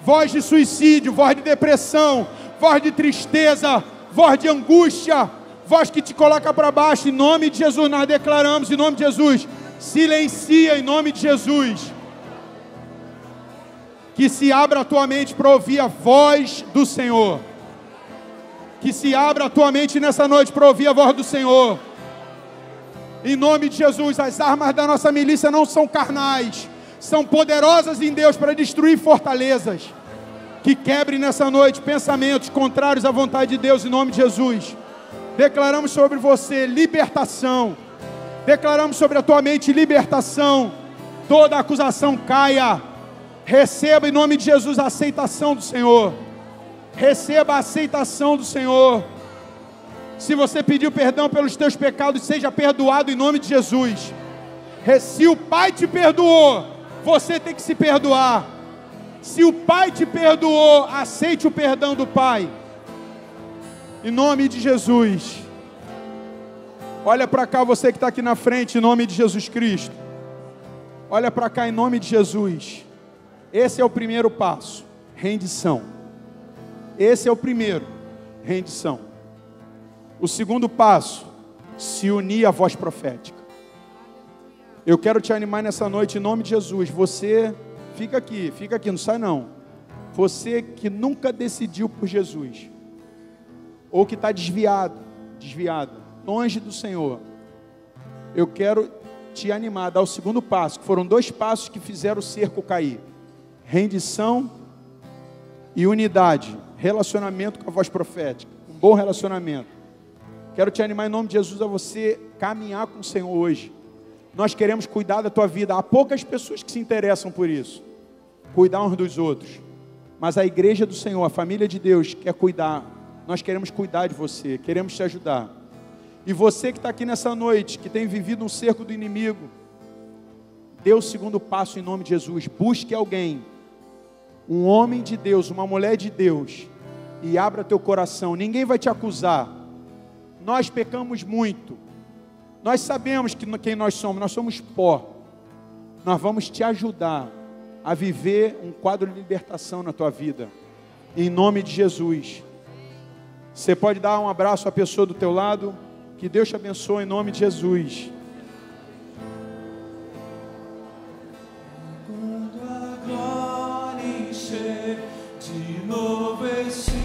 Voz de suicídio, voz de depressão, voz de tristeza, voz de angústia, voz que te coloca para baixo, em nome de Jesus, nós declaramos em nome de Jesus, silencia em nome de Jesus. Que se abra a tua mente para ouvir a voz do Senhor. Que se abra a tua mente nessa noite para ouvir a voz do Senhor. Em nome de Jesus, as armas da nossa milícia não são carnais, são poderosas em Deus para destruir fortalezas. Que quebre nessa noite pensamentos contrários à vontade de Deus, em nome de Jesus. Declaramos sobre você libertação. Declaramos sobre a tua mente libertação. Toda acusação caia. Receba em nome de Jesus a aceitação do Senhor. Receba a aceitação do Senhor. Se você pediu perdão pelos teus pecados, seja perdoado em nome de Jesus. Se o Pai te perdoou, você tem que se perdoar. Se o Pai te perdoou, aceite o perdão do Pai. Em nome de Jesus. Olha para cá, você que está aqui na frente, em nome de Jesus Cristo. Olha para cá, em nome de Jesus. Esse é o primeiro passo, rendição. Esse é o primeiro, rendição. O segundo passo, se unir à voz profética. Eu quero te animar nessa noite, em nome de Jesus. Você, fica aqui, não sai não. Você que nunca decidiu por Jesus, ou que está desviado, longe do Senhor, eu quero te animar a dar o segundo passo, que foram 2 passos que fizeram o cerco cair. Rendição e unidade, relacionamento com a voz profética, um bom relacionamento. Quero te animar em nome de Jesus a você caminhar com o Senhor hoje. Nós queremos cuidar da tua vida. Há poucas pessoas que se interessam por isso, cuidar uns dos outros, mas a igreja do Senhor, a família de Deus quer cuidar. Nós queremos cuidar de você, queremos te ajudar. E você que está aqui nessa noite, que tem vivido um cerco do inimigo, dê o segundo passo em nome de Jesus. Busque alguém, um homem de Deus, uma mulher de Deus, e abra teu coração. Ninguém vai te acusar. Nós pecamos muito. Nós sabemos quem nós somos pó. Nós vamos te ajudar a viver um quadro de libertação na tua vida, em nome de Jesus. Você pode dar um abraço à pessoa do teu lado. Que Deus te abençoe em nome de Jesus. Quando a glória encher de novo este